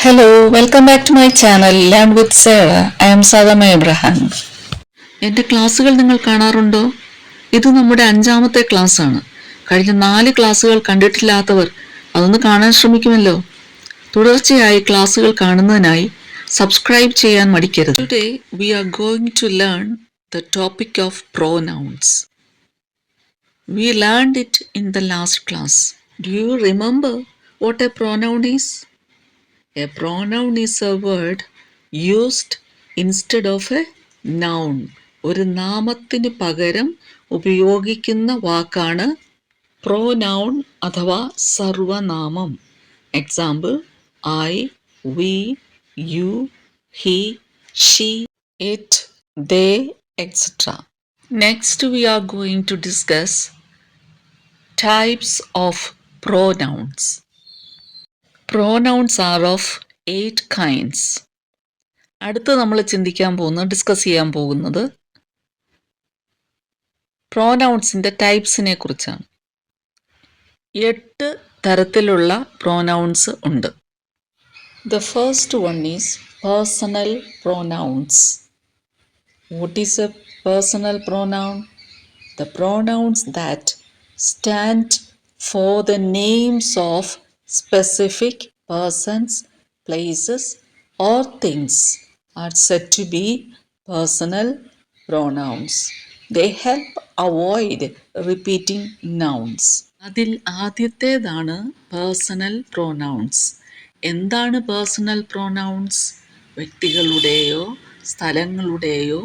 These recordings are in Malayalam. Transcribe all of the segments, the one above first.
Hello, welcome back to my channel Learn with Sarah. I am Sadama Abraham. എൻ്റെ ക്ലാസ്സുകൾ നിങ്ങൾ കാണാറുണ്ടോ? ഇത് നമ്മുടെ 5ാമത്തെ ക്ലാസ്സാണ്. കഴിഞ്ഞ 4 ക്ലാസ്സുകൾ കണ്ടിട്ടില്ലാത്തവർ അതൊന്ന് കാണാൻ ശ്രമിക്കുമല്ലോ. തുടർച്ചയായി ക്ലാസ്സുകൾ കാണുന്നതിനായി സബ്സ്ക്രൈബ് ചെയ്യാൻ മടിക്കരുത്. Today we are going to learn the topic of pronouns. We learned it in the last class. Do you remember what a pronoun is? A pronoun is a word used instead of a noun. ഒരു നാമത്തിന് പകരം ഉപയോഗിക്കുന്ന വാക്കാണ് പ്രോനൗൺ അഥവാ സർവനാമം. Example I, we, you, he, she, it, they, etc. Next we are going to discuss types of pronouns. Pronouns are of 8 kinds. അടുത്ത് നമ്മൾ ഡിസ്കസ് ചെയ്യാൻ പോകുന്നത് പ്രോനൗൺസിൻ്റെ ടൈപ്സിനെ കുറിച്ചാണ്. 8 തരത്തിലുള്ള പ്രോനൗൺസ് ഉണ്ട്. The first one is personal pronouns. What is a personal pronoun? The pronouns that stand for the names of specific persons, places, or things are said to be personal pronouns. They help avoid repeating nouns. അതിൽ ആദ്യത്തേതാണ് പേഴ്സണൽ പ്രോനൗൺസ്. എന്താണ് പേഴ്സണൽ പ്രോനൗൺസ്? വ്യക്തികളുടെയോ സ്ഥലങ്ങളുടെയോ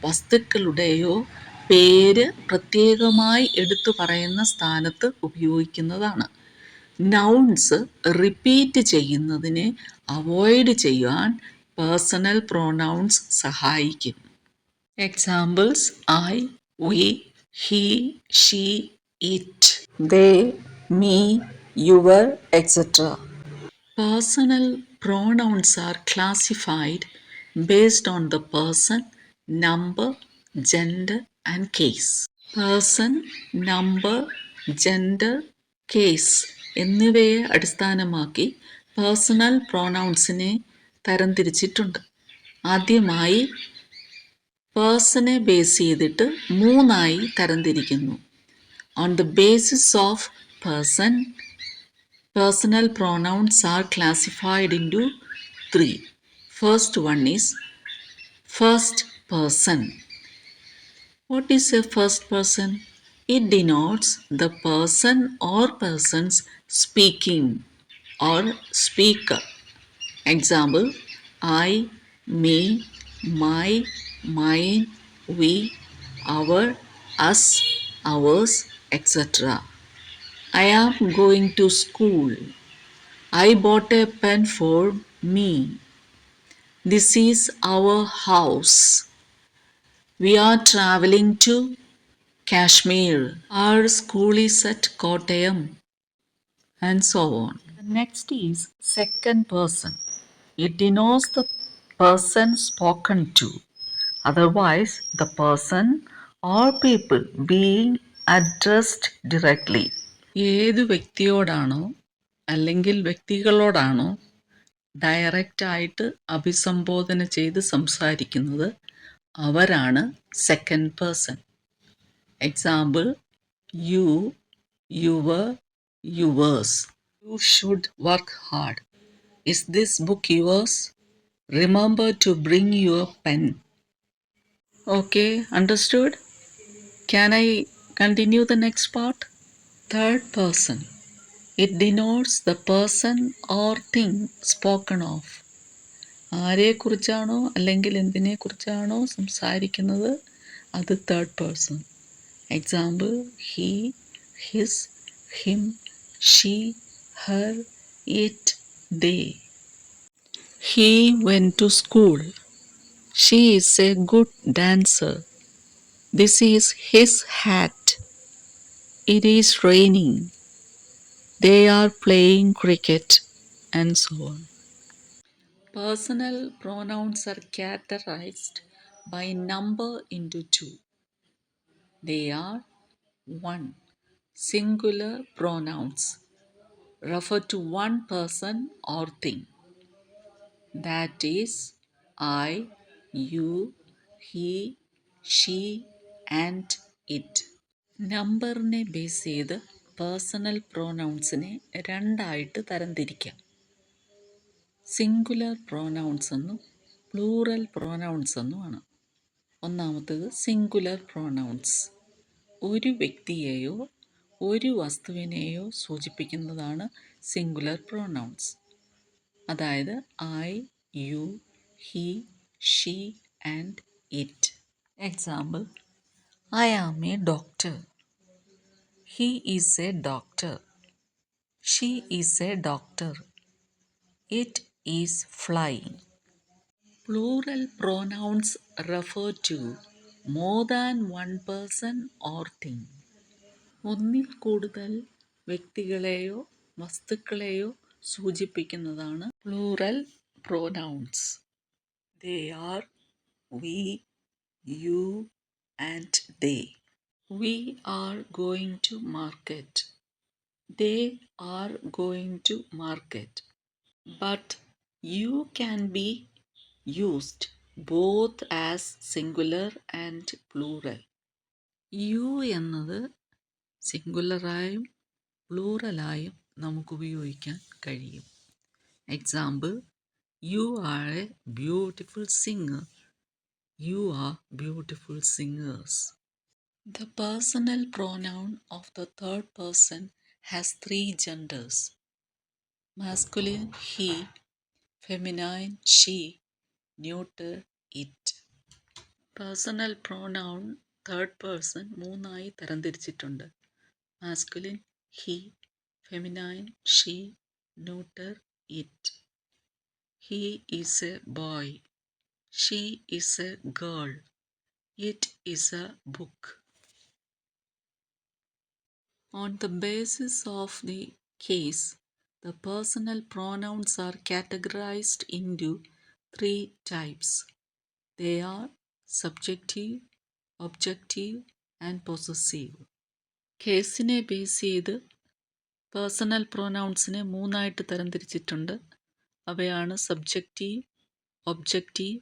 വസ്തുക്കളുടെയോ പേര് പ്രത്യേകമായി എടുത്തു പറയുന്ന സ്ഥാനത്ത് ഉപയോഗിക്കുന്നതാണ്. നൗൺസ് റിപ്പീറ്റ് ചെയ്യുന്നതിനെ അവോയ്ഡ് ചെയ്യാൻ പേഴ്സണൽ പ്രോനൗൺസ് സഹായിക്കും. Examples I, we, he, she, it, they, me, your, etc. Personal pronouns are classified based on the person, number, gender, and case. Person, number, gender, case എന്നിവയെ അടിസ്ഥാനമാക്കി പേഴ്സണൽ പ്രോനൗൺസിനെ തരംതിരിച്ചിട്ടുണ്ട്. ആദ്യമായി പേഴ്സണെ ബേസ് ചെയ്തിട്ട് 3ആയി തരംതിരിക്കുന്നു. On the basis of person, personal pronouns are classified into 3. First one is first person. What is a first person? It denotes the person or persons speaking or speaker. Example I, me, my, mine, we, our, us, ours, etc. I am going to school. I bought a pen for me. This is our house. We are traveling to Kashmir. Our school is at Kottayam. And so on. The next is second person. It denotes the person spoken to. Otherwise, the person or people being addressed directly. ഏതു വ്യക്തിയോടാണോ അല്ലെങ്കിൽ വ്യക്തികളോടാണോ ഡയറക്റ്റായിട്ട് അഭിസംബോധന ചെയ്ത് സംസാരിക്കുന്നത് അവരാണ് second person. Example you, your, yours. You should work hard. Is this book yours? Remember to bring your pen. Okay, understood? Can I continue the next part? Third person. It denotes the person or thing spoken of. ആരെക്കുറിച്ചാണോ അല്ലെങ്കിൽ എന്തിനെക്കുറിച്ചാണോ സംസാരിക്കുന്നത് അത് third person. Example he, his, him, she, Har, it, they. He went to school. She is a good dancer. This is his hat. It is raining. They are playing cricket, and so on. Personal pronouns are categorized by number into 2. They are 1. Singular pronouns refer to one person or thing. That is I, you, he, she and it. നമ്പറിനെ ബേസ് ചെയ്ത് പേഴ്സണൽ പ്രോനൗൺസിനെ രണ്ടായിട്ട് തരംതിരിക്കാം. സിംഗുലർ പ്രോനൗൺസ് എന്നും പ്ലൂറൽ പ്രോനൗൺസ് എന്നുമാണ്. ഒന്നാമത്തേത് സിംഗുലർ പ്രോനൗൺസ്. ഒരു വ്യക്തിയെയോ ഒരു വസ്തുവിനെയോ സൂചിപ്പിക്കുന്നതാണ് സിംഗുലർ പ്രോനൗൺസ്. അതായത് I, you, he, she and it. Example: I am a doctor. He is a doctor. She is a doctor. It is flying. Plural pronouns refer to more than one person or thing. ഒന്നിൽ കൂടുതൽ വ്യക്തികളെയോ വസ്തുക്കളെയോ സൂചിപ്പിക്കുന്നതാണ് plural pronouns. They are we, you and they. We are going to market. They are going to market. But you can be used both as singular and plural. You എന്നത് സിംഗുലറായും പ്ലൂറലായും നമുക്ക് ഉപയോഗിക്കാൻ കഴിയും. Example: You are a beautiful singer. You are beautiful singers. The personal pronoun of the third person has 3 genders: masculine he, feminine she, neuter it. Personal pronoun third person 3ആയി തരംതിരിച്ചിട്ടുണ്ട്: masculine he, feminine she, neuter it. He is a boy, she is a girl, it is a book. On the basis of the case, the personal pronouns are categorized into 3 types. They are subjective, objective and possessive. കേസിനെ ബേസ് ചെയ്ത് പേഴ്സണൽ പ്രോനൗൺസിനെ 3ആയിട്ട് തരംതിരിച്ചിട്ടുണ്ട്. അവയാണ് subjective, objective,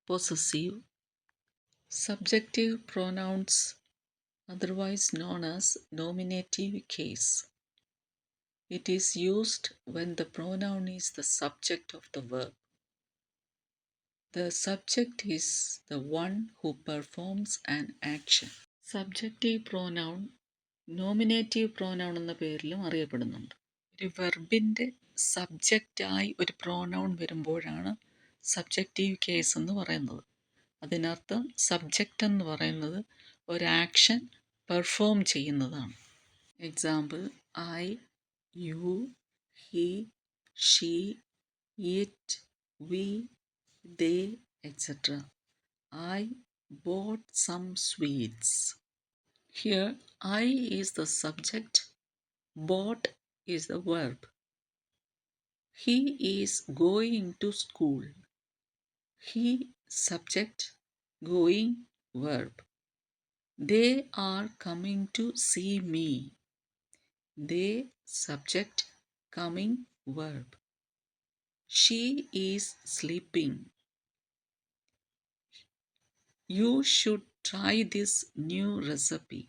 possessive. Subjective pronouns, otherwise known as nominative case. It is used when the pronoun is the subject of the verb. The subject is the one who performs an action. Subjective pronoun nominative pronoun എന്ന പേരിലും അറിയപ്പെടുന്നുണ്ട്. ഒരു വെർബിൻ്റെ സബ്ജക്റ്റായി ഒരു പ്രോനൗൺ വരുമ്പോഴാണ് സബ്ജക്റ്റീവ് കേസ് എന്ന് പറയുന്നത്. അതിനർത്ഥം സബ്ജക്റ്റ് എന്ന് പറയുന്നത് ഒരു ആക്ഷൻ പെർഫോം ചെയ്യുന്നതാണ്. Example: I, you, he, she, it, we, they etc. I bought some sweets. Here I is the subject, bought is the verb. He is going to school. He subject, going verb. They are coming to see me. They subject, coming verb. She is sleeping. You should try this new recipe.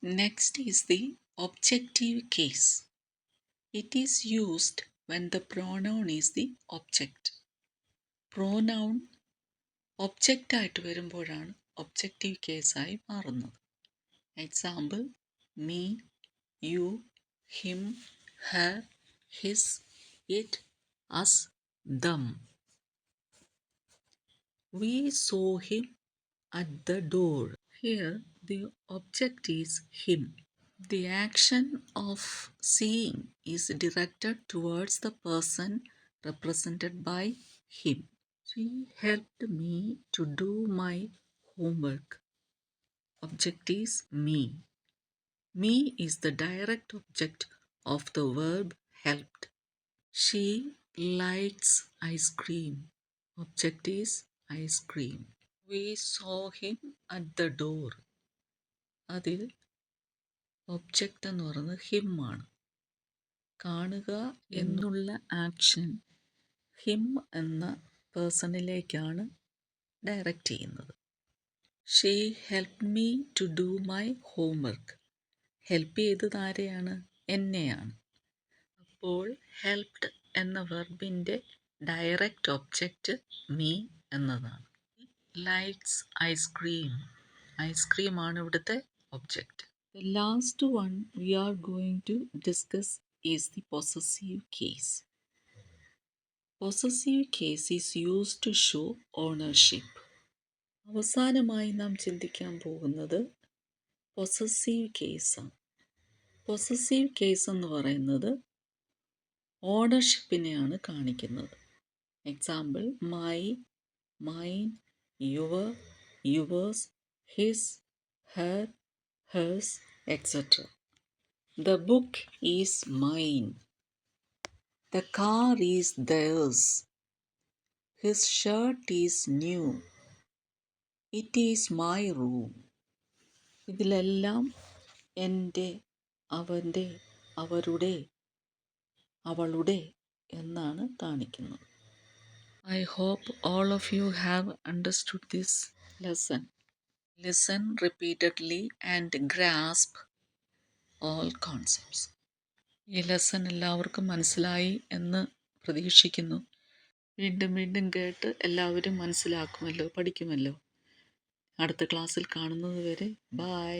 Next is the objective case. It is used when the pronoun is the object. Pronoun object ആയിട്ട് വരുമ്പോഴാണ് ഒബ്ജക്റ്റീവ് കേസായി മാറുന്നത്. Example: me, you, him, her, his, it, us, them. We saw him at the door. Here the object is him. The action of seeing is directed towards the person represented by him. She helped me to do my homework. Object is me. Me is the direct object of the verb helped. She likes ice cream. Object is ice cream. We saw him at the door. അതിൽ ഒബ്ജക്റ്റ് എന്ന് പറയുന്നത് ഹിം ആണ്. കാണുക എന്നുള്ള ആക്ഷൻ ഹിം എന്ന പേഴ്സണിലേക്കാണ് ഡയറക്റ്റ് ചെയ്യുന്നത്. She help me to do my homework. Help ചെയ്തത് ആരെയാണ്? എന്നെയാണ്. അപ്പോൾ ഹെൽപ്ഡ് എന്ന വെർബിൻ്റെ ഡയറക്റ്റ് ഒബ്ജക്റ്റ് മീ എന്നതാണ്. Likes ice cream. ഐസ്ക്രീമാണ് ഇവിടുത്തെ object. The last one we are going to discuss is the possessive case. Possessive case is used to show ownership. അവസാനമായി നാം ചിന്തിക്കാൻ പോകുന്നത് പൊസസീവ് കേസാണ്. പൊസസീവ് കേസ് എന്ന് പറയുന്നത് ഓണർഷിപ്പിനെയാണ് കാണിക്കുന്നത്. Example my, mine, your, yours, his, her, hers, etc. The book is mine. The car is theirs. His shirt is new. It is my room. ഇതിലെല്ലാം എൻ്റെ, അവൻ്റെ, അവരുടെ, അവളുടെ എന്നാണ് കാണിക്കുന്നത്. I hope all of you have understood this lesson. Listen repeatedly and grasp all concepts. ഈ ലെസൺ എല്ലാവർക്കും മനസ്സിലായി എന്ന് പ്രതീക്ഷിക്കുന്നു. വീണ്ടും വീണ്ടും കേട്ട് എല്ലാവരും മനസ്സിലാക്കുമല്ലോ, പഠിക്കുമല്ലോ. അടുത്ത ക്ലാസ്സിൽ കാണുന്നത് വരെ ബൈ.